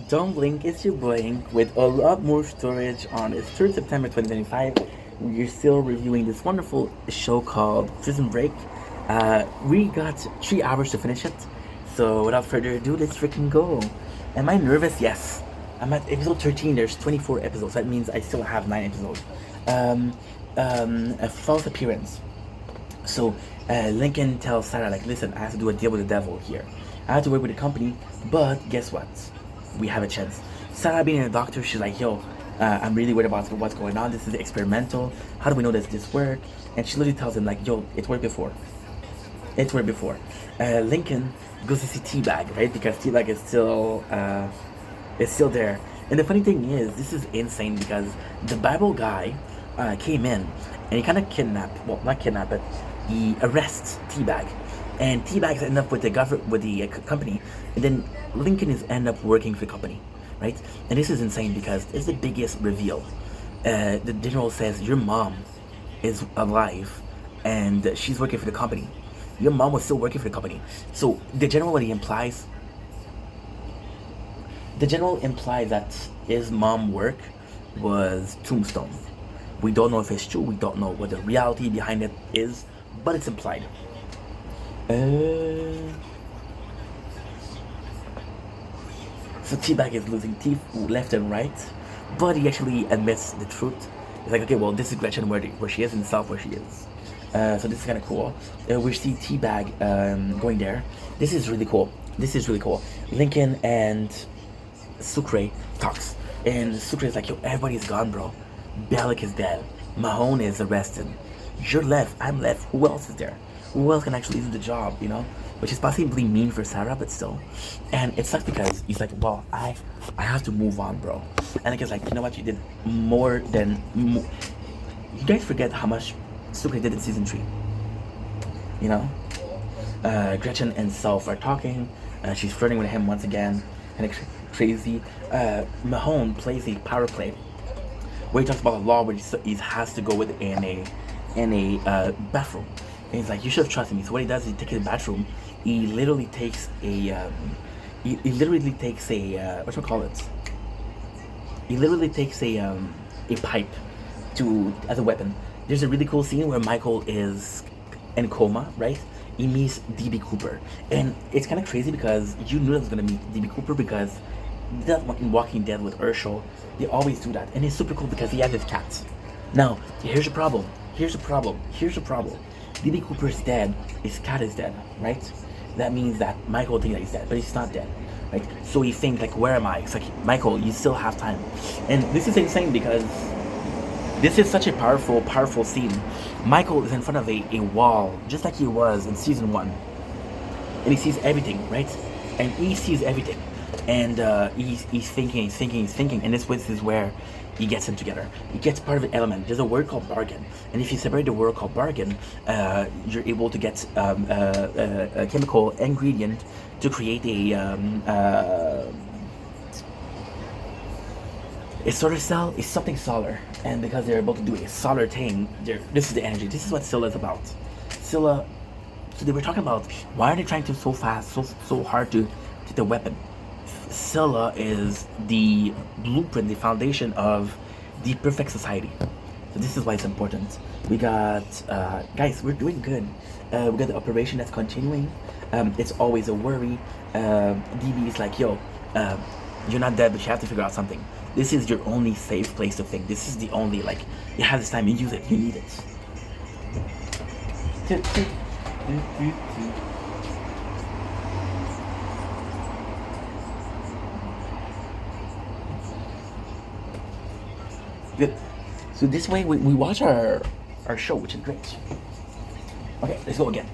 Don't blink, it's your blink with a lot more storage on this 3rd September 2025. We're still reviewing this wonderful show called Prison Break. We got 3 hours to finish it, so without further ado, let's freaking go. Am I nervous? Yes. I'm at episode 13, there's 24 episodes, that means I still have 9 episodes. Um, a false appearance. So Lincoln tells Sarah, like, listen, I have to do a deal with the devil here. I have to work with the company, but guess what? We have a chance. Sarah, being a doctor, she's like, yo, I'm really worried about what's going on. This is experimental. How do we know that this work? And she literally tells him, like, yo, it worked before. It worked before. Lincoln goes to see Teabag, right? Because Teabag is still there. And the funny thing is, this is insane because the Bible guy came in and he kind of kidnapped, well, not kidnapped, but he arrests Teabag. And Teabag's end up with the company, and then Lincoln is end up working for the company, right? And this is insane because it's the biggest reveal. The general says your mom is alive, and she's working for the company. Your mom was still working for the company. So the general implies that his mom work was Tombstone. We don't know if it's true. We don't know what the reality behind it is, but it's implied. Uh, so Teabag is losing teeth left and right, but he actually admits the truth. He's like, okay, well, this is Gretchen where she is, and South where she is. So this is kind of cool. We see Teabag going there. This is really cool. This is really cool. Lincoln and Sucre talks, and Sucre is like, yo, everybody's gone, bro. Bellic is dead. Mahone is arrested. You're left. I'm left. Who else is there? Who else can actually do the job? Which is possibly mean for Sarah, but still. And it sucks because he's like, well, I have to move on, bro. And I guess like, you know what? You did more than. You guys forget how much Sucre did in season 3. You know. Gretchen and Self are talking. She's flirting with him once again, and it's crazy. Mahone plays a power play where he talks about the law where he has to go with in a bathroom. And he's like, you should have trusted me. So what he does is he takes the bathroom. He literally takes a what you call it? He literally takes a pipe to as a weapon. There's a really cool scene where Michael is in coma, right? He meets DB Cooper, and it's kind of crazy because you knew that was gonna meet DB Cooper because that's in Walking Dead with Urshel. They always do that, and it's super cool because he has his cats. Now, here's the problem. Here's the problem. Here's the problem. DB Cooper is dead. His cat is dead, right? That means that Michael thinks that he's dead, but he's not dead, right? So he thinks like, where am I? It's like, Michael, you still have time, and this is insane because this is such a powerful, powerful scene. Michael is in front of a wall, just like he was in season 1. And he sees everything, right? And he sees everything. And he's thinking. And this is where he gets them together. He gets part of an element. There's a word called bargain. And if you separate the word called bargain, you're able to get a chemical ingredient to create a solar cell is something solar, and because they're able to do a solar thing, this is the energy. This is what Scylla is about. Scylla. So they were talking about why are they trying to so fast, so hard to get the weapon. Scylla is the blueprint, the foundation of the perfect society. So this is why it's important. We got guys, we're doing good. We got the operation that's continuing. It's always a worry. DB is like, yo, you're not dead, but you have to figure out something. This is your only safe place to think. This is the only, like, you have this time, you use it, you need it. Good. So this way we watch our show, which is great. Okay, let's go again.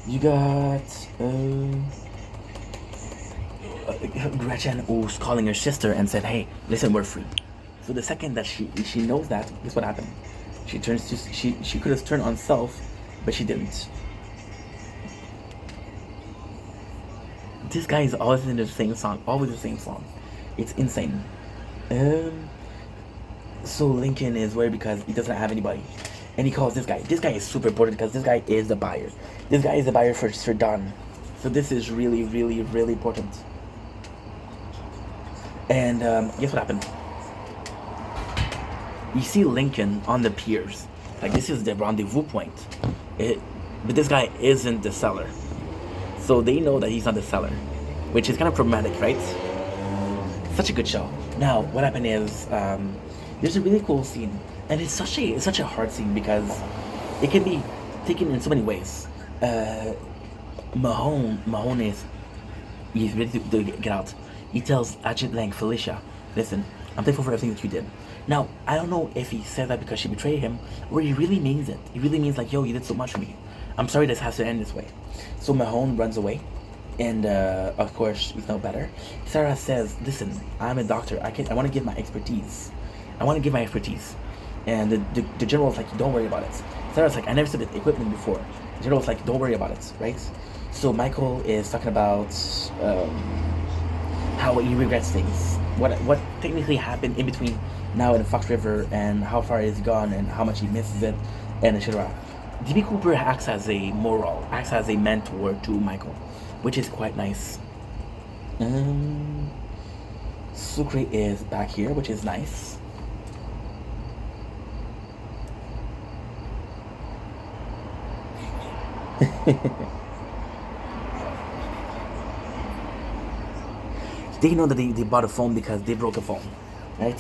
You got Gretchen who's calling her sister and said, "Hey, listen, we're free." So the second that she knows that, guess what happened? She could have turned on Self, but she didn't. This guy is always in the same song, always the same song. It's insane. Um, so Lincoln is worried because he doesn't have anybody, and he calls this guy. This guy is super important because this guy is the buyer. This guy is the buyer for Don. So this is really, really, really important. And guess what happened? You see Lincoln on the piers. Like, this is the rendezvous point. It, but this guy isn't the seller. So they know that he's not the seller, which is kind of problematic, right? Such a good show. Now, what happened is there's a really cool scene, and it's such a hard scene because it can be taken in so many ways. Mahone is he's ready to get out. He tells Agent Lang Felicia, "Listen, I'm thankful for everything that you did." Now, I don't know if he said that because she betrayed him, or he really means it. He really means like, "Yo, you did so much for me. I'm sorry this has to end this way." So Mahone runs away, and of course he's no better. Sarah says, "Listen, I'm a doctor. I want to give my expertise. I want to give my expertise." And the general's like, "Don't worry about it." Sarah's like, "I never said the equipment before." The general's like, "Don't worry about it," right? So Michael is talking about how he regrets things. What technically happened in between now and Fox River, and how far he's gone, and how much he misses it, and etc. DB Cooper acts as a moral, acts as a mentor to Michael, which is quite nice. Sucre is back here, which is nice. They know that they bought a phone because they broke a phone, right?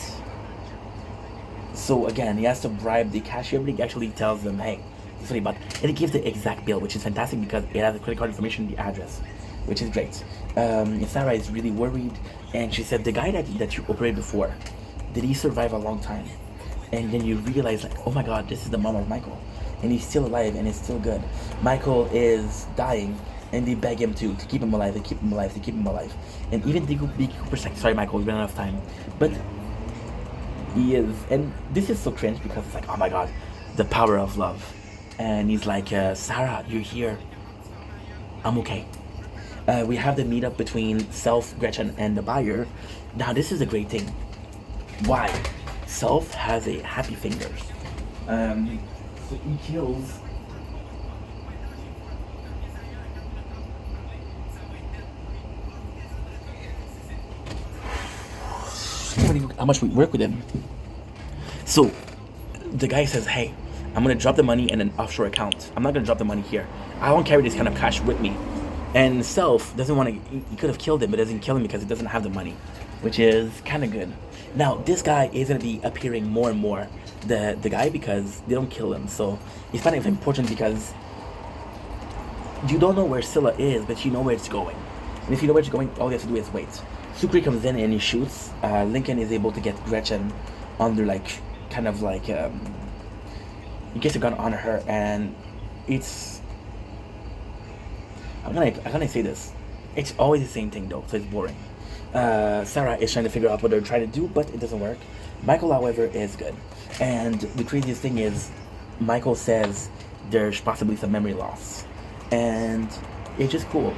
So again, he has to bribe the cashier, but he actually tells them, "Hey, this is what he bought," and he gives the exact bill, which is fantastic because it has the credit card information, the address, which is great. Sarah is really worried, and she said, "The guy that you operated before, did he survive a long time?" And then you realize, like, oh my God, this is the mom of Michael, and he's still alive and it's still good. Michael is dying, and they beg him to keep him alive, they keep him alive, they keep him alive. And even B. Cooper's like, "Sorry, Michael, we ran out of time," but he is, and this is so cringe because it's like, oh my God, the power of love. And he's like, "Sarah, you're here. I'm okay." We have the meetup between Self, Gretchen, and the buyer. Now, this is a great thing. Why? Self has a happy fingers. So he kills. How much we work with him. So the guy says, "Hey, I'm gonna drop the money in an offshore account. I'm not gonna drop the money here. I won't carry this kind of cash with me." And Self doesn't want to. He could have killed him, but doesn't kill him because he doesn't have the money, which is kind of good. Now this guy is gonna be appearing more and more. The guy, because they don't kill him, so he's kind of important because you don't know where Scylla is, but you know where it's going. And if you know where it's going, all you have to do is wait. Sucre comes in and he shoots. Lincoln is able to get Gretchen under, like, kind of like, he gets a gun on her, and it's, how can I say this? It's always the same thing though, so it's boring. Sarah is trying to figure out what they're trying to do, but it doesn't work. Michael, however, is good. And the craziest thing is, Michael says there's possibly some memory loss. And it's just cool.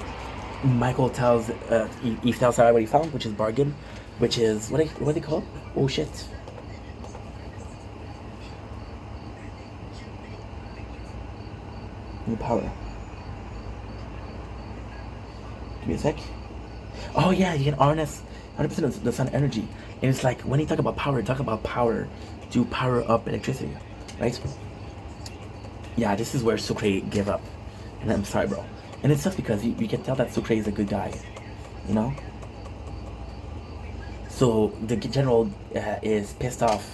Michael tells, he tells Sarah what he found, which is bargain, which is, what do they call it? Oh shit. New power. Give me a sec. Oh yeah, you can harness 100% of the sun energy. And it's like, when you talk about power to power up electricity, right? Yeah, this is where Sucre gave up. And I'm sorry, bro. And it sucks because you can tell that Sucre is a good guy, you know? So the general is pissed off,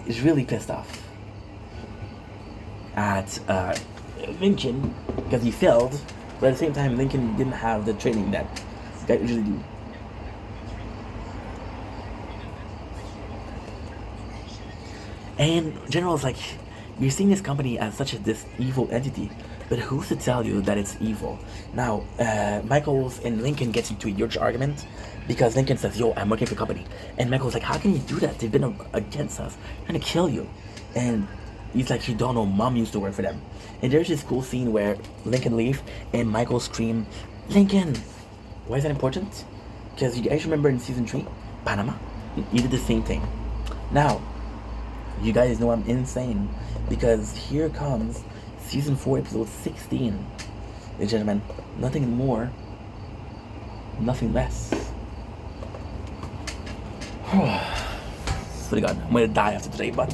is really pissed off at Lincoln because he failed, but at the same time, Lincoln didn't have the training that guys usually do. And General's like, "You're seeing this company as this evil entity, but who's to tell you that it's evil?" Now, Michaels and Lincoln gets into a huge argument because Lincoln says, "Yo, I'm working for the company," and Michael's like, "How can you do that? They've been against us, trying to kill you." And he's like, "You don't know, Mom used to work for them." And there's this cool scene where Lincoln leaves and Michael scream, "Lincoln!" Why is that important? Because you guys remember in season 3, Panama, he did the same thing. Now, you guys know I'm insane because here comes season 4, episode 16. Ladies and gentlemen, nothing more, nothing less Swear to God, I'm gonna die after today, but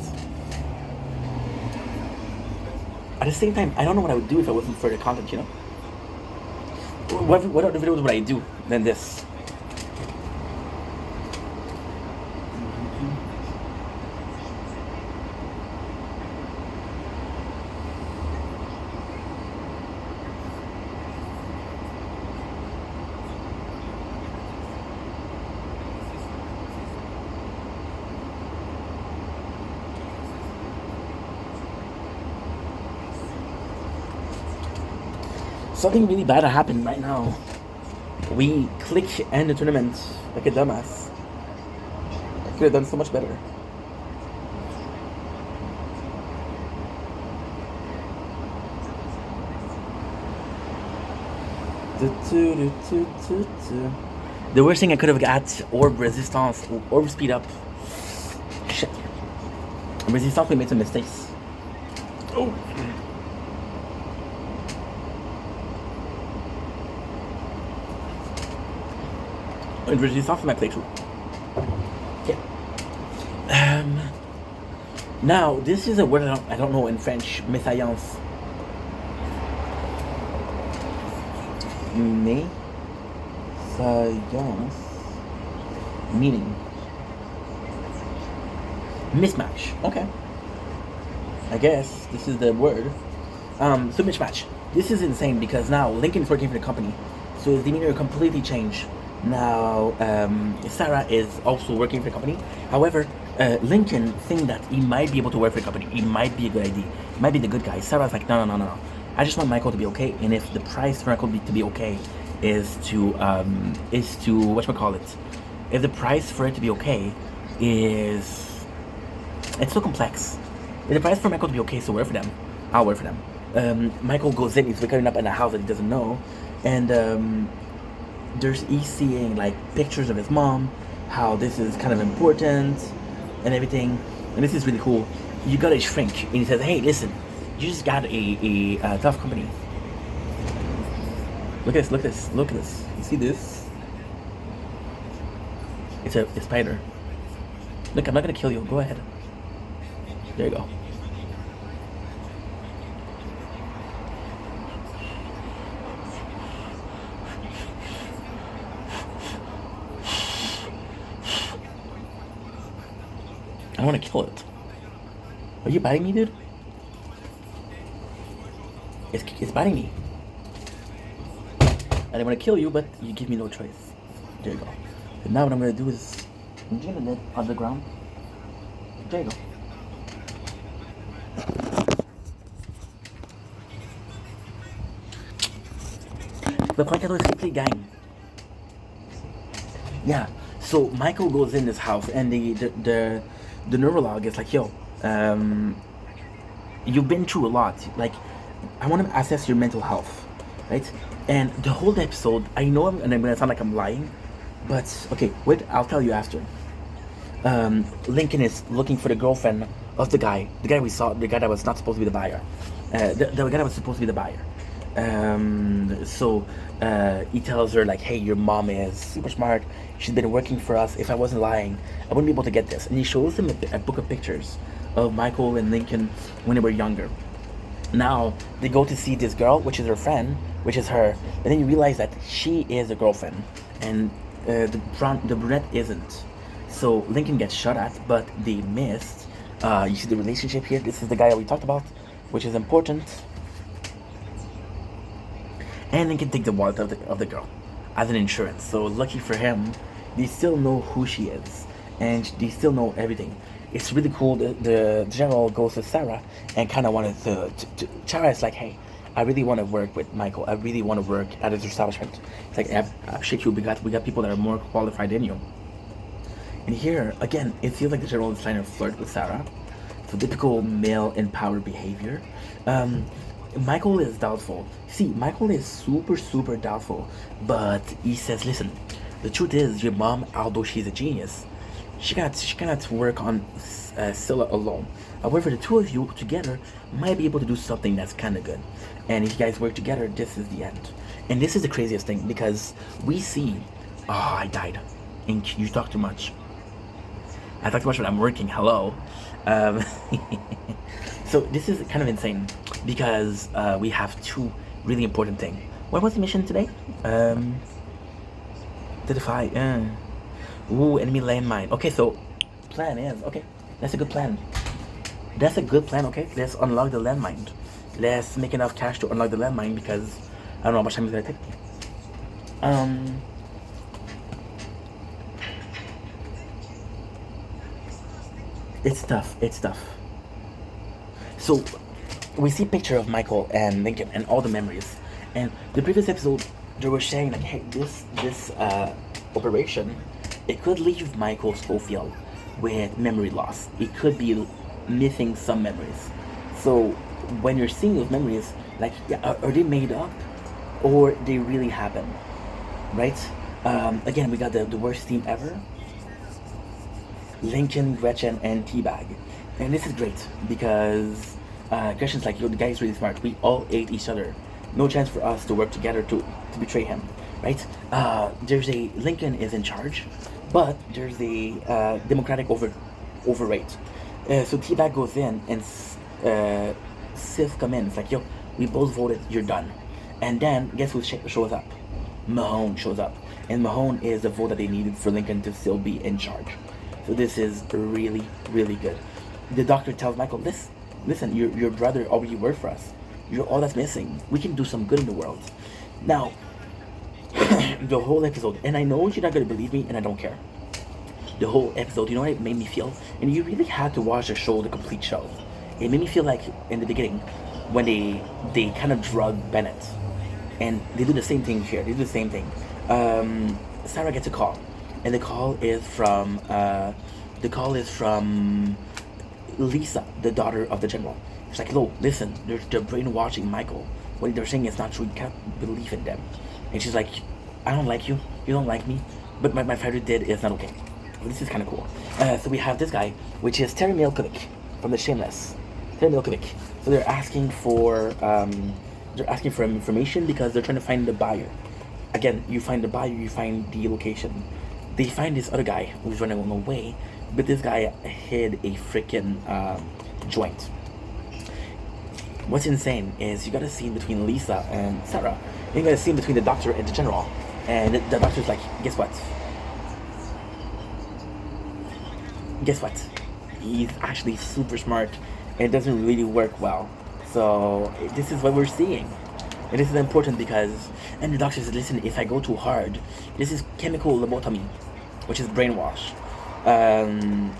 at the same time, I don't know what I would do if I wasn't for the content, you know? What other videos would I do than this? Something really bad happened right now. We click end the tournament like a dumbass. I could have done so much better. The worst thing I could have got orb resistance, orb speed up. Shit. Resistance, we made some mistakes. Oh. And resistance in my playthrough. Okay. Now, this is a word I don't know in French. Mésalliance. Mésalliance. Meaning. Mismatch. Okay. I guess this is the word. So mismatch. This is insane because now Lincoln is working for the company. So his demeanor completely changed. Now, Sarah is also working for the company. However, Lincoln thinks that he might be able to work for the company. It might be a good idea. It might be the good guy. Sarah's like, no. I just want Michael to be okay. And if the price for Michael to be okay is to whatchamacallit, if the price for it to be okay is, it's so complex. If the price for Michael to be okay is to work for them, I'll work for them. Michael goes in, he's waking up in a house that he doesn't know, and he's seeing like pictures of his mom, how this is kind of important and everything, and this is really cool. You got a shrink, and he says, "Hey, listen, you just got a tough company. Look at this. You see this? It's a spider. Look, I'm not gonna kill you. Go ahead. There you go." I want to kill it. Are you biting me, dude? It's biting me. I didn't want to kill you, but you give me no choice. There you go. And now what I'm going to do is, I'm just going to let it on the ground. There you go. The Quackado is simply gang. Yeah. So Michael goes in this house, and the neurolog is like, yo, you've been through a lot. Like, I want to assess your mental health, right? And the whole episode, I know I'm gonna sound like I'm lying, but okay, wait, I'll tell you after. Lincoln is looking for the girlfriend of the guy we saw, the guy that was not supposed to be the buyer, the guy that was supposed to be the buyer. So he tells her like, hey, your mom is super smart. She's been working for us. If I wasn't lying, I wouldn't be able to get this. And he shows him a book of pictures of Michael and Lincoln when they were younger. Now they go to see this girl, which is her friend, which is her. And then you realize that she is a girlfriend, and the brunette isn't. So Lincoln gets shot at, but they missed. You see the relationship here. This is the guy that we talked about, which is important. And Lincoln takes the wallet of the girl as an insurance. So lucky for him, they still know who she is, and they still know everything. It's really cool. The general goes to Sarah and kind of wanted to Sarah is like, hey, I really want to work with Michael. I really want to work at his establishment. It's like, shit, we got people that are more qualified than you. And here again, it feels like the general is trying to flirt with Sarah. So typical male empowered behavior. Michael is doubtful. See, Michael is super doubtful, but he says, listen, the truth is, your mom, although she's a genius, she cannot work on Scylla alone. However, the two of you together might be able to do something that's kind of good. And if you guys work together, this is the end. And this is the craziest thing, because we see, oh, I died. And you talk too much. I talk too much when I'm working. Hello. Um, so this is kind of insane because we have two really important things. What was the mission today? Identify. Ooh, enemy landmine. Okay, so plan is okay. That's a good plan. That's a good plan. Okay, let's unlock the landmine. Let's make enough cash to unlock the landmine because I don't know how much time it's gonna take. Um, it's tough. It's tough. So we see a picture of Michael and Lincoln and all the memories. And the previous episode, they were sharing like, hey, this operation, it could leave Michael Schofield with memory loss. It could be missing some memories. So when you're seeing those memories, like, yeah, are they made up or they really happen, right? Again, we got the worst team ever. Lincoln, Gretchen, and Teabag. And this is great because Gretchen's like, yo, the guy's really smart. We all ate each other. No chance for us to work together to betray him, right? There's a Lincoln is in charge, but there's a Democratic overrate. So Teabag goes in and Sif come in. It's like, yo, we both voted. You're done. And then guess who shows up? Mahone shows up, and Mahone is the vote that they needed for Lincoln to still be in charge. So this is really, really good. The doctor tells Michael, listen, your brother already worked for us. You're all that's missing. We can do some good in the world. Now, the whole episode, and I know you're not going to believe me, and I don't care. The whole episode, you know what it made me feel? And you really had to watch the show, the complete show. It made me feel like, in the beginning, when they kind of drug Bennett. And they do the same thing here. They do the same thing. Sarah gets a call. And the call is from Lisa, the daughter of the general. She's like, "Hello, listen, they're brainwashing Michael. What they're saying is not true. You can't believe in them." And she's like, "I don't like you. You don't like me. But my father did. It's not okay." Well, this is kind of cool. So we have this guy, which is Terry Milkovic from The Shameless. Terry Milkovic. So they're asking for information because they're trying to find the buyer. Again, you find the buyer, you find the location. They find this other guy who's running away, but this guy hid a freaking joint. What's insane is you got a scene between Lisa and Sarah. And you got a scene between the doctor and the general. And the doctor's like, guess what? Guess what? He's actually super smart and it doesn't really work well. So this is what we're seeing. And this is important because, and the doctor says, listen, if I go too hard, this is chemical lobotomy, which is brainwash. And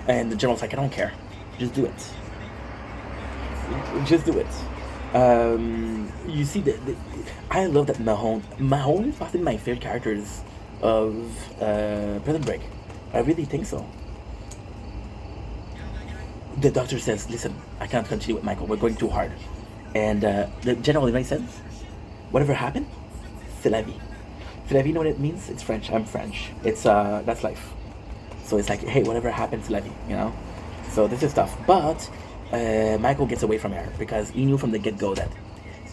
the general's like, I don't care. Just do it. Just do it. You see, I love that Mahone. Mahone is often my favorite characters of Prison Break. I really think so. The doctor says, listen, I can't continue with Michael. We're going too hard. And the general makes sense. Whatever happened, c'est la vie. C'est la vie, you know what it means? It's French. I'm French. It's that's life. So it's like, hey, whatever happened, c'est la vie, you know? So this is tough. But Michael gets away from her because he knew from the get-go that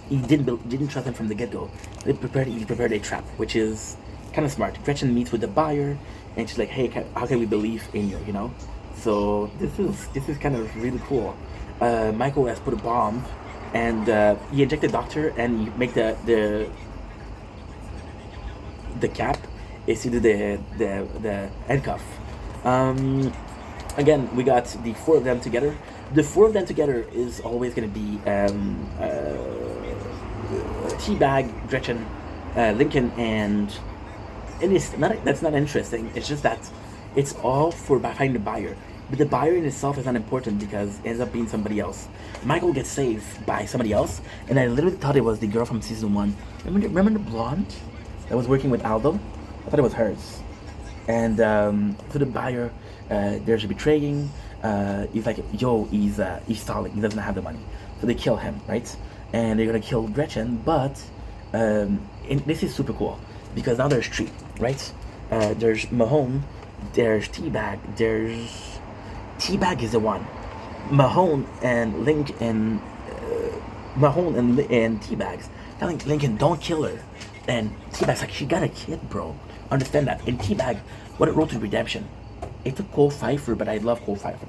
he didn't trust him from the get-go. He prepared a trap, which is kind of smart. Gretchen meets with the buyer, and she's like, hey, how can we believe in you, you know? So this is kind of really cool. Michael has put a bomb, and he eject the doctor, and you make the cap is either the handcuff. Again, we got the four of them together. The four of them together is always going to be Teabag, Gretchen, Lincoln, and it's not, that's not interesting. It's just that it's all for finding the buyer. But the buyer in itself is not important because it ends up being somebody else. Michael gets saved by somebody else, and I literally thought it was the girl from season 1. Remember the blonde that was working with Aldo? I thought it was hers. And so the buyer, there's a betraying. He's like, yo, he's stalling. He doesn't have the money. So they kill him, right? And they're gonna kill Gretchen, but this is super cool because now there's three, right? There's Mahone, there's Teabag, Teabag is the one. Mahone and Teabag's telling Lincoln, don't kill her. And Teabag's like, she got a kid, bro. Understand that. And Teabag, what a road to redemption. It took Cole Pfeiffer, but I love Cole Pfeiffer.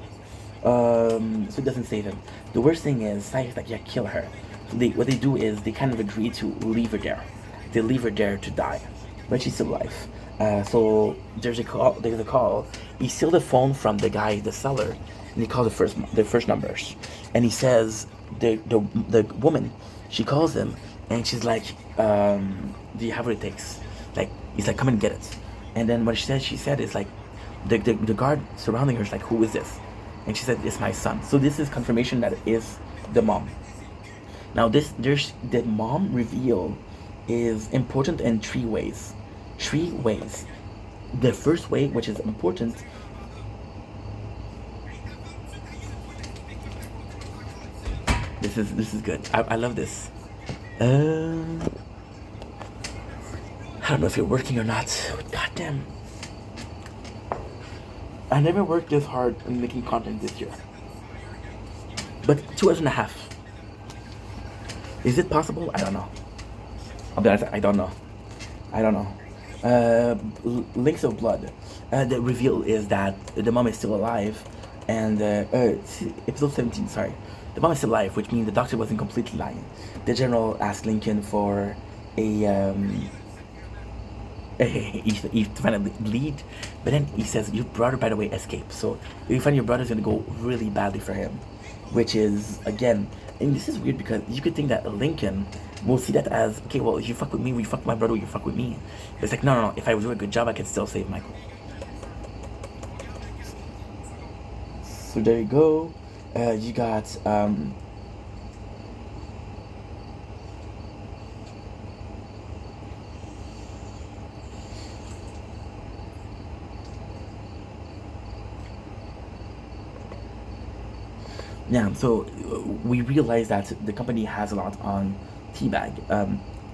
So it doesn't save him. The worst thing is, Cypher's like, yeah, kill her. So what they do is they kind of agree to leave her there. They leave her there to die, but she's still alive. So there's a call. There's a call. He steals the phone from the guy, the seller, and he calls the first numbers, and he says the woman, she calls him, and she's like, "Do you have what it takes?" Like he's like, "Come and get it." And then what she said is like, the guard surrounding her is like, "Who is this?" And she said, "It's my son." So this is confirmation that it is the mom. Now there's the mom reveal is important in three ways. Three ways. The first way, which is important, this is good. I love this. I don't know if you're working or not. God damn. I never worked this hard in making content this year. But 2 hours and a half. Is it possible? I don't know. I'll be honest, I don't know. I don't know. Links of Blood. The reveal is that the mom is still alive, and episode 17. Sorry, the mom is still alive, which means the doctor wasn't completely lying. The general asked Lincoln for a he's trying to lead, but then he says, "Your brother, by the way, escaped. So if you find your brother's gonna go really badly for him," which is again, and this is weird because you could think that Lincoln will see that as, okay, well, if you fuck with me, you fuck with my brother, you fuck with me. But it's like, no. If I do a good job, I can still save Michael. So there you go. You got yeah. So we realize that the company has a lot on Teabag.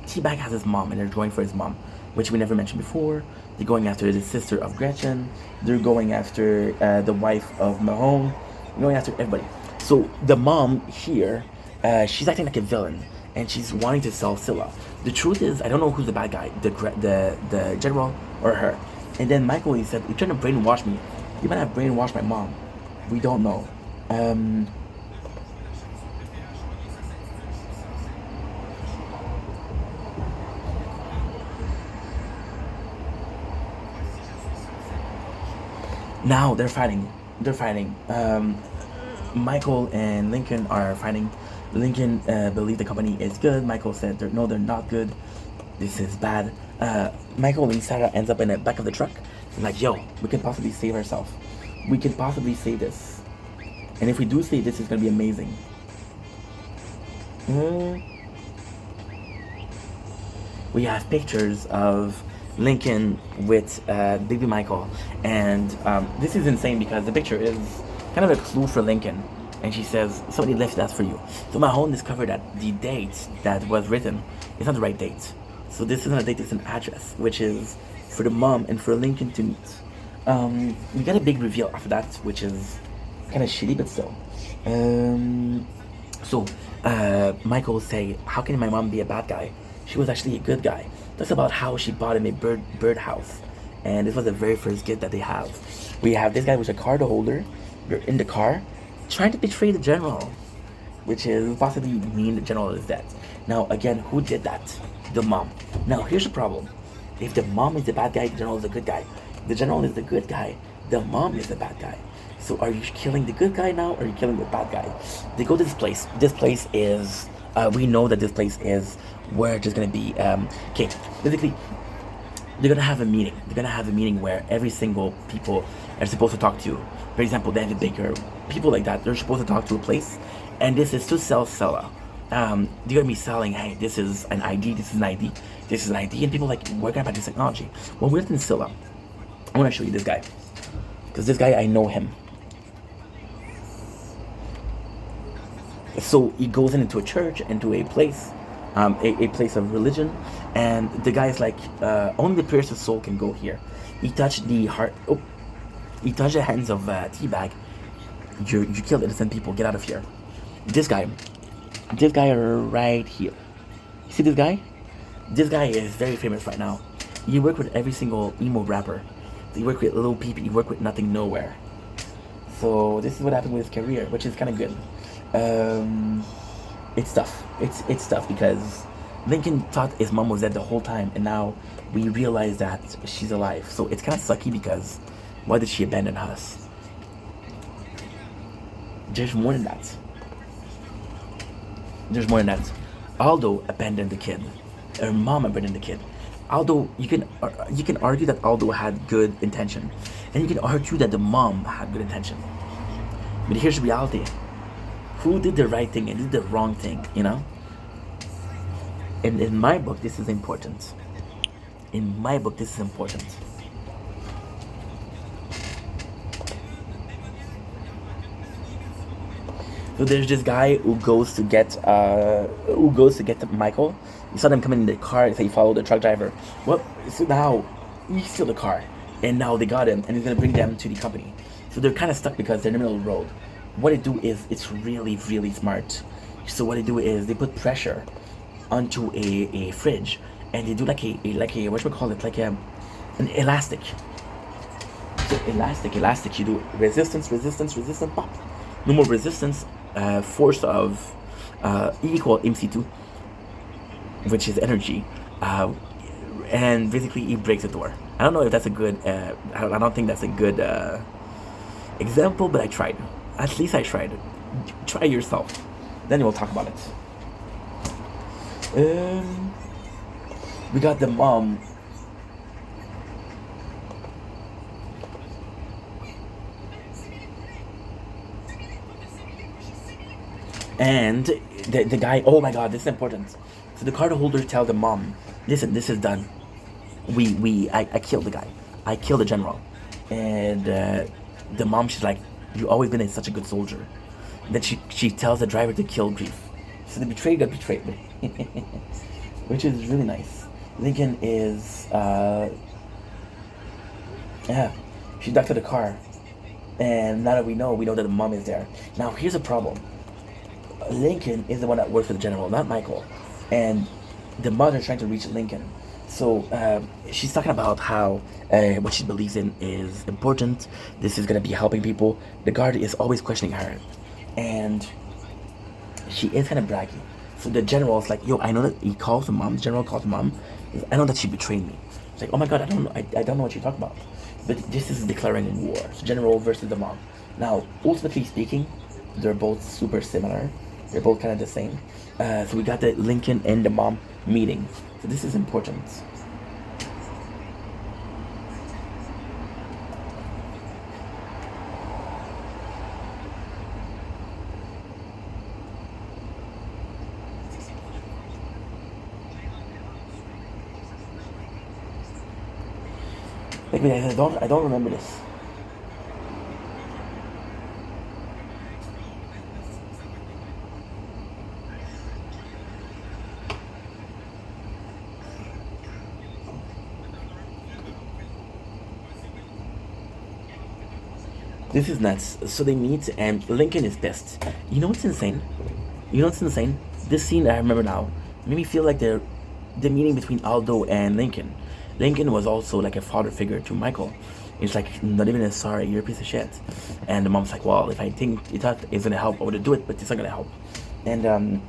Teabag has his mom, and they're going for his mom, which we never mentioned before. They're going after the sister of Gretchen. They're going after the wife of Mahone. They're going after everybody. So the mom here, she's acting like a villain, and she's wanting to sell Scylla. The truth is, I don't know who's the bad guy, the general or her. And then Michael, he said, "You're trying to brainwash me. You might have brainwashed my mom. We don't know." Now they're fighting. They're fighting. Michael and Lincoln are fighting. Lincoln believed the company is good. Michael said, no, they're not good. This is bad. Michael and Sarah ends up in the back of the truck. And like, yo, we can possibly save ourselves. We can possibly save this. And if we do save this, it's going to be amazing. We have pictures of Lincoln with baby Michael, and this is insane because the picture is kind of a clue for Lincoln, and she says, "Somebody left that for you." So Mahone discovered that the date that was written is not the right date. So this is not a date; it's an address, which is for the mom and for Lincoln to meet. We got a big reveal after that, which is kind of shitty, but still. So Michael will say, "How can my mom be a bad guy? She was actually a good guy." That's about how she bought him a birdhouse, and this was the very first gift that they have. We have this guy with a card holder. You're in the car, trying to betray the general, which is possibly mean the general is dead. Now again, who did that? The mom. Now here's the problem: if the mom is the bad guy, the general is the good guy. The general is the good guy. The mom is the bad guy. So are you killing the good guy now, or are you killing the bad guy? They go to this place. This place is. We know that this place is where there's gonna be okay. Basically, they're gonna have a meeting. They're gonna have a meeting where every single people are supposed to talk to. For example, David Baker, people like that. They're supposed to talk to a place, and this is to sell Scylla. They're gonna be selling. Hey, this is an ID. This is an ID. This is an ID, and people are like, we're gonna buy this technology. Well, we're in Scylla. I want to show you this guy, because this guy, I know him. So he goes into a church, into a place, a place of religion, and the guy's like, only the pierced soul can go here. He touched the heart. Oh, he touched the hands of Teabag. You killed innocent people. Get out of here. This guy right here. See this guy? This guy is very famous right now. He worked with every single emo rapper. He worked with Little Peep. He worked with Nothing Nowhere. So this is what happened with his career, which is kind of good. It's tough. It's tough because Lincoln thought his mom was dead the whole time, and now we realize that she's alive. So it's kind of sucky because why did she abandon us? There's more than that. There's more than that. Aldo abandoned the kid. Her mom abandoned the kid. Aldo, you can argue that Aldo had good intention, and you can argue that the mom had good intention. But here's the reality: who did the right thing and did the wrong thing? You know. And in my book, this is important. In my book, this is important. So there's this guy who goes to get Michael. You saw them coming in the car, so he followed the truck driver. Well, so now he steal the car, and now they got him, and he's gonna bring them to the company. So they're kind of stuck because they're in the middle of the road. What they do is it's really, really smart. So what they do is they put pressure onto a fridge, and they do like a what should we call it, like an elastic. So elastic. You do resistance, pop. No more resistance. Force of E equal MC2, which is energy, and basically he breaks the door. I don't know if that's a good. I don't think that's a good example, but I tried. At least I tried. Try yourself. Then we'll talk about it. We got the mom. And the guy, oh my god, this is important. So the card holder tell the mom, listen, this is done. I killed the guy. I killed the general. And the mom, she's like, you've always been such a good soldier. Then she tells the driver to kill Grief. So the betrayed got betrayed. Which is really nice. Lincoln is, she ducked to the car. And now that we know that the mom is there. Now here's a problem. Lincoln is the one that works for the general, not Michael. And the mother is trying to reach Lincoln. So she's talking about how what she believes in is important. This is going to be helping people. The guard is always questioning her. And she is kind of braggy. So the general is like, yo, I know that he calls the mom. The general calls the mom. I know that she betrayed me. It's like, oh my god, I don't know what you're talking about. But this is declaring war. So general versus the mom. Now, ultimately speaking, they're both super similar. They're both kind of the same. So we got the Lincoln and the mom meeting. So this is important. Like, I don't remember this. This is nuts. So they meet and Lincoln is pissed. You know what's insane? This scene I remember now made me feel like the meeting between Aldo and Lincoln. Lincoln was also like a father figure to Michael. It's like, not even a sorry, you're a piece of shit. And the mom's like, well, if I think you thought it's gonna help, I would do it, but it's not gonna help. And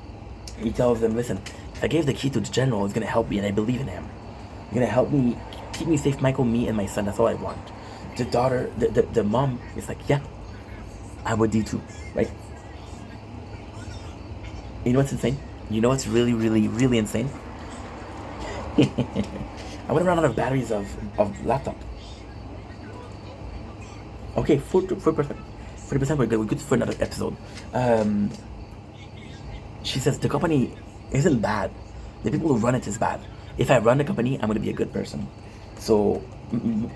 he tells them, listen, if I gave the key to the general, it's gonna help me, and I believe in him. You're gonna help me, keep me safe, Michael, me, and my son. That's all I want. The daughter, the mom is like, yeah, I would do too, right? You know what's insane? You know what's really, really, really insane? I would have run out of batteries of laptop. Okay, 40%. 40% we're good. We're good for another episode. She says the company isn't bad. The people who run it is bad. If I run the company, I'm gonna be a good person. So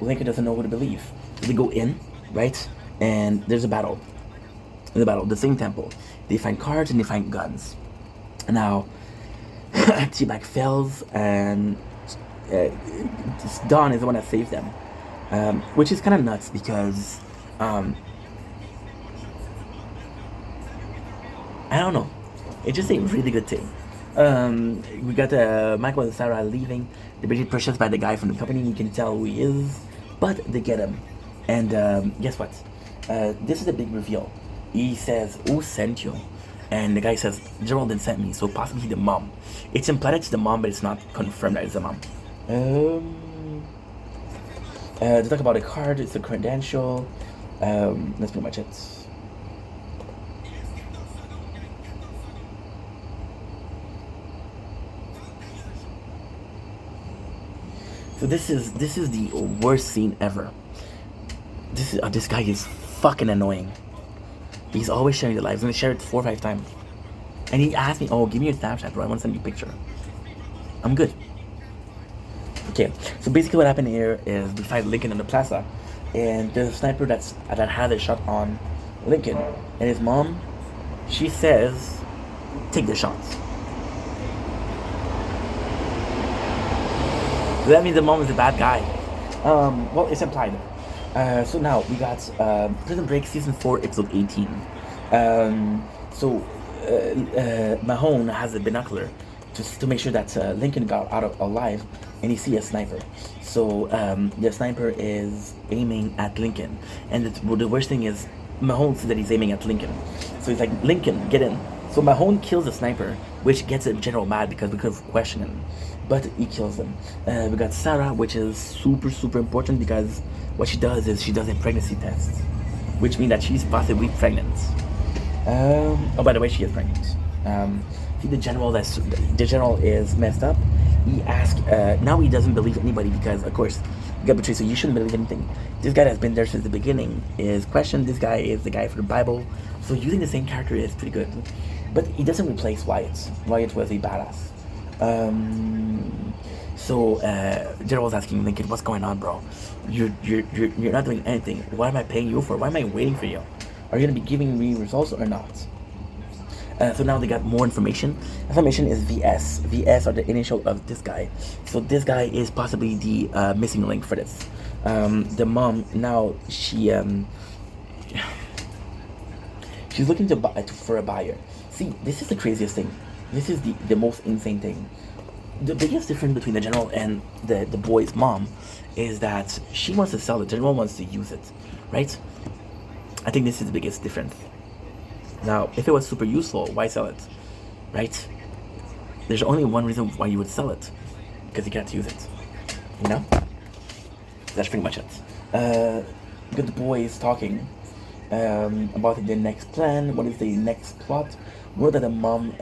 Lincoln doesn't know who to believe. So they go in, right? And there's a battle. In the battle, the same temple. They find cards and they find guns. And now T-Bag fails, and Don is the one that saves them. Which is kind of nuts because I don't know. It's just a really good thing. We got Michael and Sarah leaving. They're basically purchased by the guy from the company. You can tell who he is. But they get him, and guess what? This is a big reveal. He says, "Who sent you?" And the guy says, "Geraldine sent me." So possibly the mom. It's implied it's the mom, but it's not confirmed that it's the mom. They talk about a card. It's a credential. That's pretty much it. So this is the worst scene ever. This guy is fucking annoying. He's always sharing the live. He's gonna share it 4 or 5 times. And he asked me, "Oh, give me your Snapchat, bro. I want to send you a picture." I'm good. Okay, so basically what happened here is we find Lincoln in the plaza, and there's a sniper that had a shot on Lincoln, and his mom, she says, "Take the shots." So that means the mom is a bad guy. Well, it's implied. So now we got Prison Break season 4, episode 18. Mahone has a binocular just to make sure that Lincoln got out of alive, and he see a sniper. So the sniper is aiming at Lincoln, and the worst thing is Mahone sees that he's aiming at Lincoln. So he's like, "Lincoln, get in." So Mahone kills the sniper, which gets the general mad because we could have questioned him, but he kills him. We got Sarah, which is super important because what she does is she does a pregnancy test, which means that she's possibly pregnant. Oh, by the way, she is pregnant. See, the general is messed up. He asks. Now he doesn't believe anybody because, of course, you got betrayed, so you shouldn't believe anything. This guy that's been there since the beginning is questioned. This guy is the guy for the Bible, so using the same character is pretty good. But he doesn't replace Wyatt. Wyatt was a badass. General's asking Lincoln, "What's going on, bro? You're not doing anything. What am I paying you for? Why am I waiting for you? Are you gonna be giving me results or not?" So now they got more information. Information is VS. VS are the initial of this guy. So this guy is possibly the missing link for this. The mom now she's looking for a buyer. See, this is the craziest thing. This is the most insane thing. The biggest difference between the general and the boy's mom is that she wants to sell it. The general wants to use it, right? I think this is the biggest difference. Now, if it was super useful, why sell it, right? There's only one reason why you would sell it, because you can't use it, you know? That's pretty much it. Good boy is talking about the next plan. What is the next plot? Know that the mom,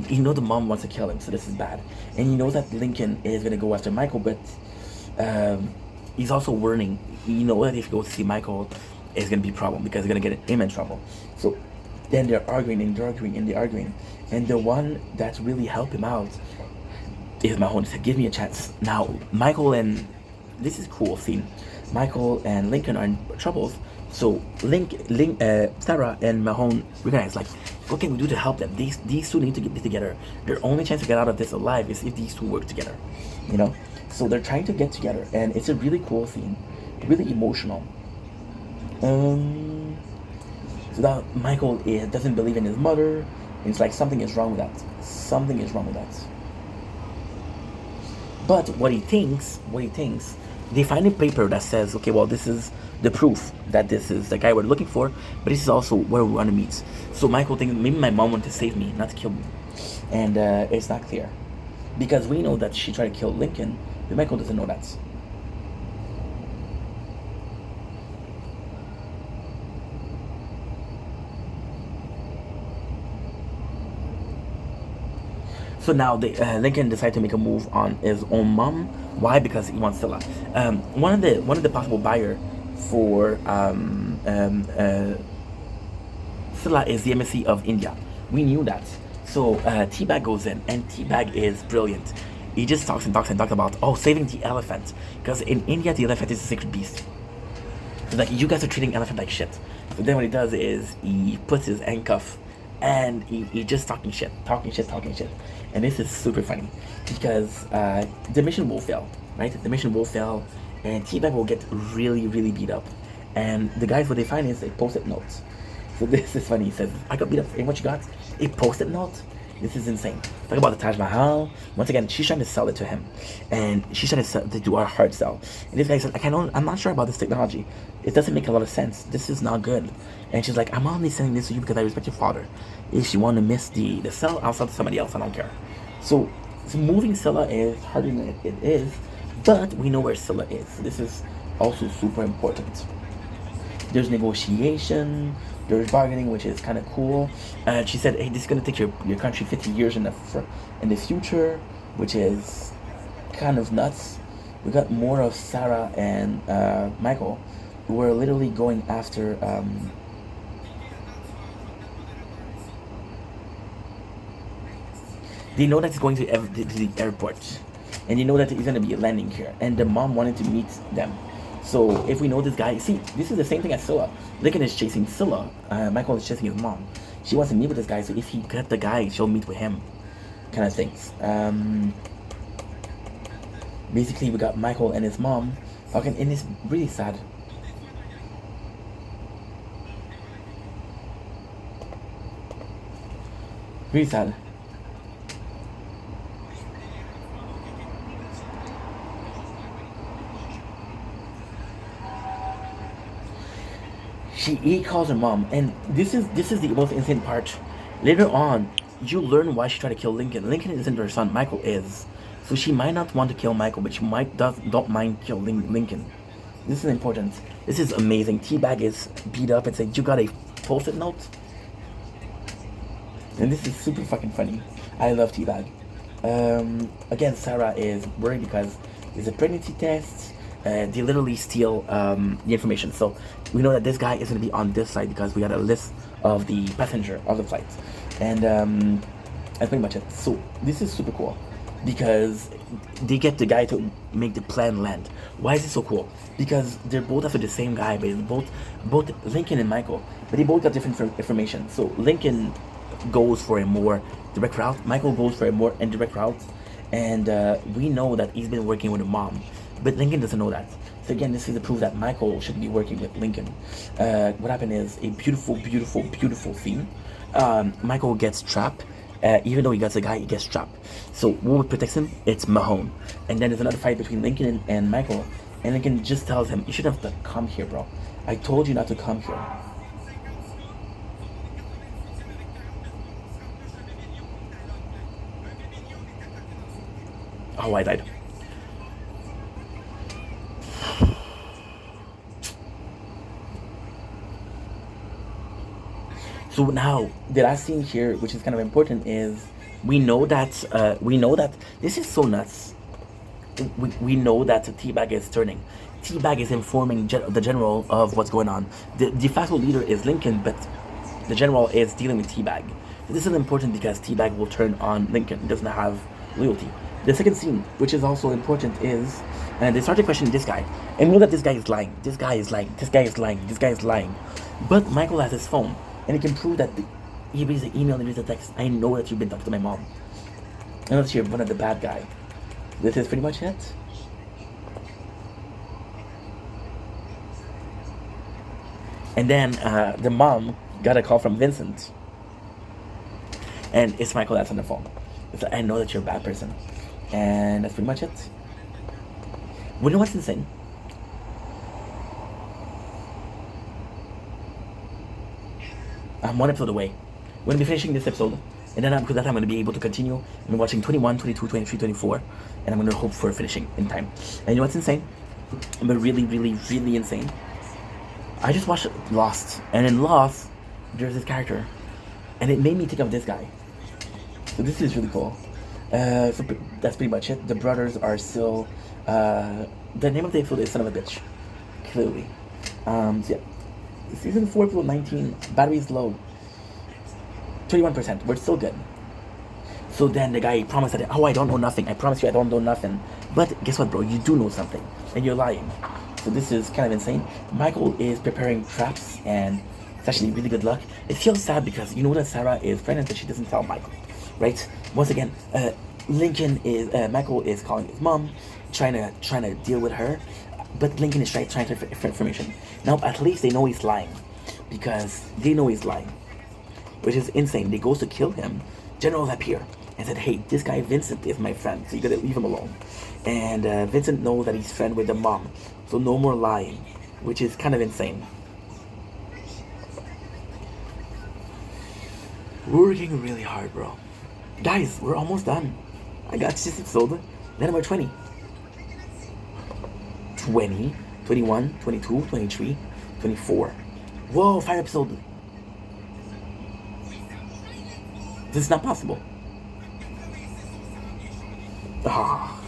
the mom wants to kill him, so this is bad. And he knows that Lincoln is gonna go after Michael, but he's also warning. You know that if he goes to see Michael, it's gonna be a problem because he's gonna get him in trouble. So then they're arguing, and the one that really helped him out is Mahone. He said, "Give me a chance." Now Michael and this is cool scene. Michael and Lincoln are in troubles. So Sarah and Mahone recognize, like, what can we do to help them? These two need to get together. Their only chance to get out of this alive is if these two work together, you know. So they're trying to get together, and it's a really cool scene, really emotional. So now Michael doesn't believe in his mother. And it's like something is wrong with that. Something is wrong with that. But what he thinks, they find a paper that says, okay, well, this is the proof that this is the guy we're looking for, but this is also where we want to meet. So Michael thinks maybe my mom wanted to save me, not to kill me. And it's not clear. Because we know that she tried to kill Lincoln, but Michael doesn't know that. So now Lincoln decided to make a move on his own mom. Why? Because he wants Scylla. One of the possible buyer for Scylla is the embassy of India. We knew that. So T-Bag goes in, and T-Bag is brilliant. He just talks about saving the elephant, because in India the elephant is a sacred beast. So like, you guys are treating elephant like shit. So then what he does is he puts his handcuff, and he just talking shit. And this is super funny because the mission will fail, right? The mission will fail, and T-Bag will get really, really beat up. And the guys, what they find is a post-it note. So this is funny. He says, "I got beat up. And what you got? A post-it note." This is insane. Talk about the Taj Mahal. Once again, she's trying to sell it to him, and she's trying to do a hard sell. And this guy said, I'm not sure about this technology. It doesn't make a lot of sense. This is not good. And she's like, I'm only selling this to you because I respect your father. If you want to miss the sell, I'll sell to somebody else. I don't care. So moving Scylla is harder than it is, but we know where Scylla is. So this is also super important. There's negotiation, there's bargaining, which is kind of cool. She said, hey, this is going to take your country 50 years in the future, which is kind of nuts. We got more of Sarah and Michael, who were literally going after... they know that he's going to the airport, and they know that he's going to be landing here, and the mom wanted to meet them. So if we know this guy, see, this is the same thing as Scylla. Lincoln is chasing Scylla. Michael is chasing his mom. She wants to meet with this guy, so if he got the guy, she'll meet with him, kind of things. Basically, we got Michael and his mom talking, and it's really sad. Really sad. He calls her mom, and this is the most insane part. Later on, you learn why she tried to kill Lincoln. Lincoln isn't her son, Michael is. So she might not want to kill Michael, but she don't mind killing Lincoln. This is important. This is amazing. Teabag is beat up and said, you got a post-it note? And this is super fucking funny. I love Teabag. Again, Sarah is worried because there's a pregnancy test. They literally steal the information. So we know that this guy is going to be on this side because we got a list of the passenger of the flight. And that's pretty much it. So this is super cool because they get the guy to make the plan land. Why is it so cool? Because they're both after the same guy, but both Lincoln and Michael, but they both got different information. So Lincoln goes for a more direct route. Michael goes for a more indirect route. And we know that he's been working with a mom. But Lincoln doesn't know that. So again, this is the proof that Michael should be working with Lincoln. What happened is a beautiful, beautiful, beautiful scene. Michael gets trapped. Even though he gets a guy, he gets trapped. So who protects him? It's Mahone. And then there's another fight between Lincoln and Michael. And Lincoln just tells him, you shouldn't have to come here, bro. I told you not to come here. Oh, I died. So now the last scene here, which is kind of important, is we know that this is so nuts. We know that Teabag is turning. Teabag is informing the general of what's going on. The de facto leader is Lincoln, but the general is dealing with Teabag. So this is important because Teabag will turn on Lincoln. He doesn't have loyalty. The second scene, which is also important, is they start to question this guy. And we know that this guy is lying. This guy is lying. This guy is lying. This guy is lying. But Michael has his phone. And he can prove that he reads the email and reads the text. I know that you've been talking to my mom. I know that you're one of the bad guy. This is pretty much it. And then the mom got a call from Vincent. And it's Michael that's on the phone. It's like, I know that you're a bad person. And that's pretty much it. You know what's insane? I'm one episode away. We're going to be finishing this episode. And then after that, I'm going to be able to continue. I'm watching 21, 22, 23, 24. And I'm going to hope for finishing in time. And you know what's insane? But really, really, really insane. I just watched Lost. And in Lost, there's this character. And it made me think of this guy. So this is really cool. So that's pretty much it. The brothers are still... the name of the episode is Son of a Bitch. Clearly. So yeah. Season 4, episode 19, battery's low. 21%, we're still good. So then the guy promised that, I don't know nothing. I promise you I don't know nothing. But guess what, bro? You do know something. And you're lying. So this is kind of insane. Michael is preparing traps, and it's actually really good luck. It feels sad because you know that Sarah is pregnant, but she doesn't tell Michael. Right? Once again, Michael is calling his mom, trying to deal with her. But Lincoln is trying to get information. Now, at least they know he's lying. Because they know he's lying. Which is insane. They goes to kill him. Generals appear and said, "Hey, this guy Vincent is my friend, so you gotta leave him alone." And Vincent knows that he's friend with the mom, so no more lying, which is kind of insane. We're working really hard, bro. Guys, we're almost done. I got this episode. Then we're 20. 20, 21, 22, 23, 24. Whoa, 5 episodes. This is not possible. Ah.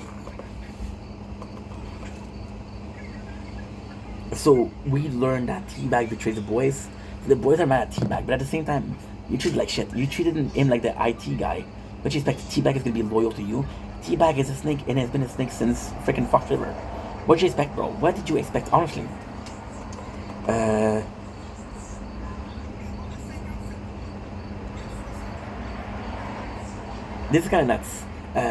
So we learned that Teabag betrays the boys. The boys are mad at Teabag, but at the same time, you treat like shit. You treated him like the IT guy. What you expect? Teabag is gonna be loyal to you? Teabag is a snake and has been a snake since freaking Fox River. What did you expect, bro? What did you expect, honestly? This is kind of nuts.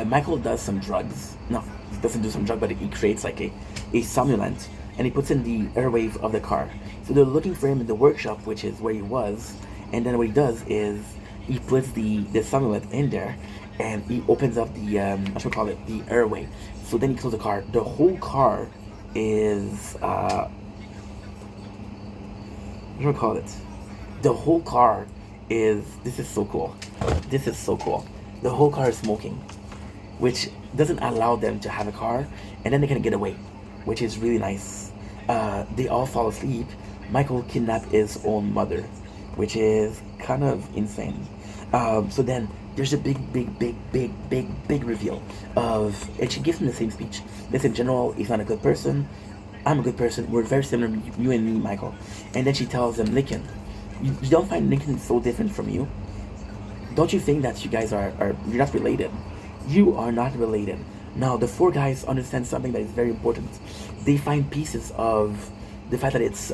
Michael does some drugs. No, he doesn't do some drug, but he creates like a stimulant, and he puts in the airwave of the car. So they're looking for him in the workshop, which is where he was. And then what he does is he puts the stimulant in there, and he opens up the what should we call it, the airway. So then he closes the car. The whole car is what do we call it? The whole car is. This is so cool. This is so cool. The whole car is smoking, which doesn't allow them to have a car, and then they can get away, which is really nice. They all fall asleep. Michael kidnapped his own mother, which is kind of insane. So then there's a big reveal of, and she gives him the same speech. Listen, General, he's not a good person. I'm a good person. We're very similar, you and me, Michael. And then she tells him, Lincoln, you don't find Lincoln so different from you? Don't you think that you guys are you're not related? You are not related. Now, the 4 guys understand something that is very important. They find pieces of the fact that it's,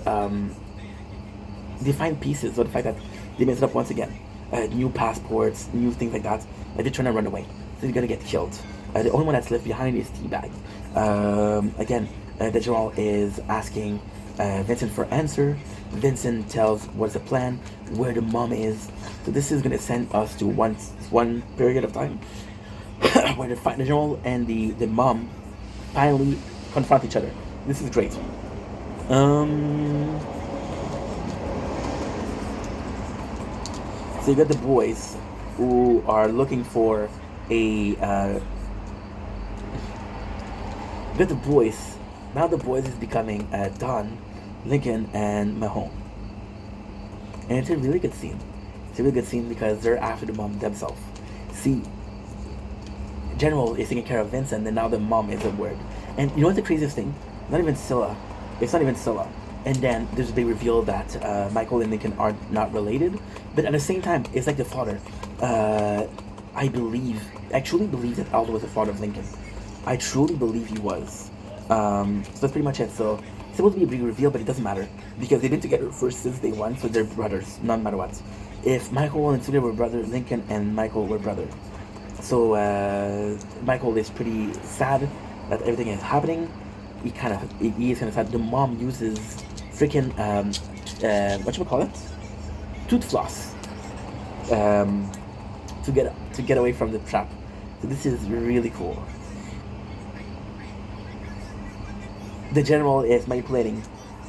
they find pieces of the fact that they messed up once again. New passports, new things like that. Like they're trying to run away. So they're gonna get killed. The only one that's left behind is Teabag. Again, the general is asking Vincent for answer. Vincent tells what's the plan, where the mom is. So this is gonna send us to one period of time where the general and the mom finally confront each other. This is great. So you got the boys who are looking for a. You got the boys. Now the boys is becoming Don, Lincoln, and Mahone. And it's a really good scene. It's a really good scene because they're after the mom themselves. See, General is taking care of Vincent, and now the mom is at work. And you know what's the craziest thing? Not even Scylla. It's not even Scylla. And then there's a big reveal that Michael and Lincoln are not related. But at the same time, it's like the father. I truly believe that Aldo was the father of Lincoln. I truly believe he was. So that's pretty much it. So it's supposed to be a big reveal, but it doesn't matter because they've been together since day one, so they're brothers, no matter what. If Michael and Sylvia were brothers, Lincoln and Michael were brothers. So Michael is pretty sad that everything is happening. He is kind of sad. The mom uses freaking what should we call it? Tooth floss to get away from the trap. So this is really cool. The general is manipulating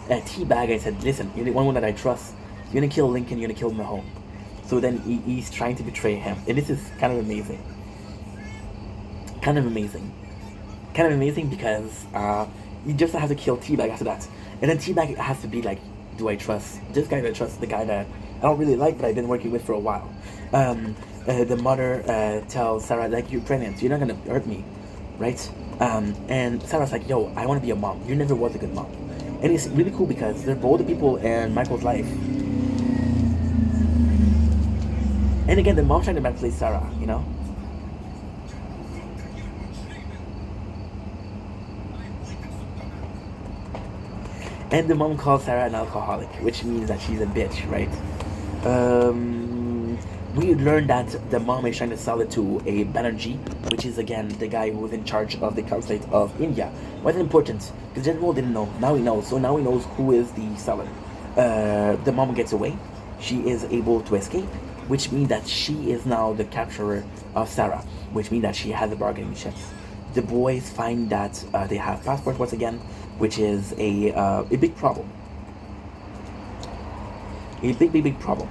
Teabag. I said, listen, you're the one that I trust. You're gonna kill Lincoln, you're gonna kill Mahone. So then he's trying to betray him. And this is kind of amazing. Kind of amazing because you just have to kill Teabag after that. And then Teabag has to be like, do I trust this guy? Do I trust the guy that I don't really like, but I've been working with for a while? The mother tells Sarah, like, you're pregnant, you're not gonna hurt me, right? And Sarah's like, yo, I want to be a mom. You never was a good mom. And it's really cool because they're both the people in Michael's life. And again, the mom's trying to manipulate Sarah, you know? And the mom calls Sarah an alcoholic, which means that she's a bitch, right? We learned that the mom is trying to sell it to a Banerjee, which is again the guy who was in charge of the consulate of India. Wasn't important because General didn't know. Now he knows. So now he knows who is the seller. The mom gets away. She is able to escape. which means that she is now the capturer of Sarah, which means that she has a bargaining chip. The boys find that they have passports once again, which is a big problem. A big problem.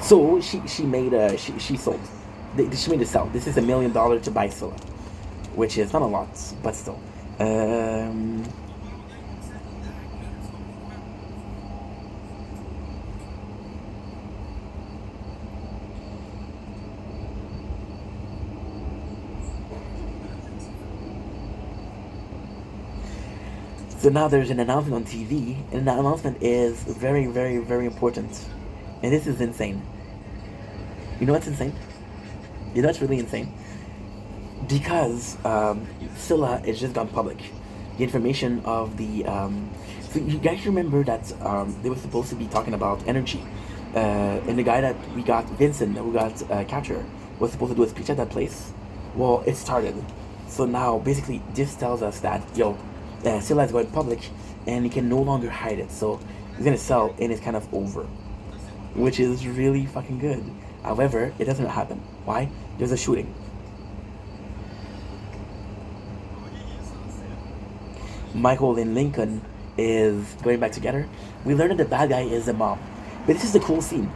So she made she sold. She made a sell. This is $1 million to buy Scylla, which is not a lot, but still. So now there's an announcement on TV, and that announcement is very, very, very important. And this is insane. You know what's insane? You know what's really insane? Because Scylla has just gone public. The information of the... so you guys remember that they were supposed to be talking about energy. And the guy that we got, Vincent, who got captured, was supposed to do a speech at that place. Well, it started. So now, basically, this tells us that, Scylla is going public, and he can no longer hide it. So he's gonna sell, and it's kind of over, which is really fucking good. However, it doesn't happen. Why? There's a shooting. Michael and Lincoln is going back together. We learned that the bad guy is the mom, but this is the cool scene.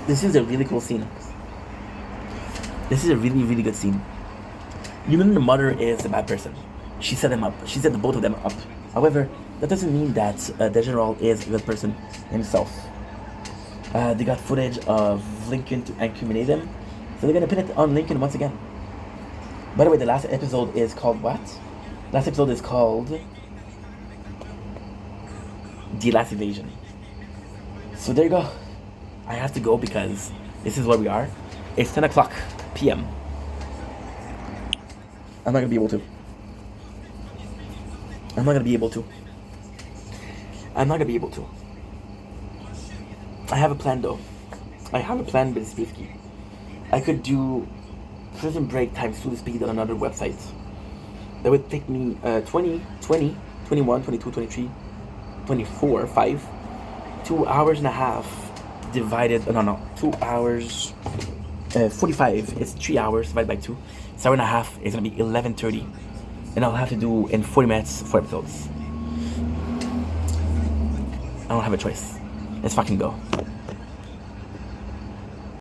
This is a really cool scene. This is a really, really good scene. You know, the mother is the bad person. She set them up. She set the both of them up. However, that doesn't mean that the general is a good person himself. They got footage of Lincoln to incriminate them, so they're gonna pin it on Lincoln once again. By the way, the last episode is called what? Last episode is called The Last Invasion. So there you go. I have to go because this is where we are. It's 10 o'clock p.m. I'm not gonna be able to. I'm not gonna be able to. I have a plan though. I have a plan, but it's risky. I could do Prison Break times 2 the speed on another website. That would take me 20, 21, 22, 23, 24, 5. 2 hours and a half divided, 2 hours, 45, it's 3 hours divided by 2. It's hour and a half, it's gonna be 11:30. And I'll have to do in 40 minutes 4 episodes. I don't have a choice. Let's fucking go.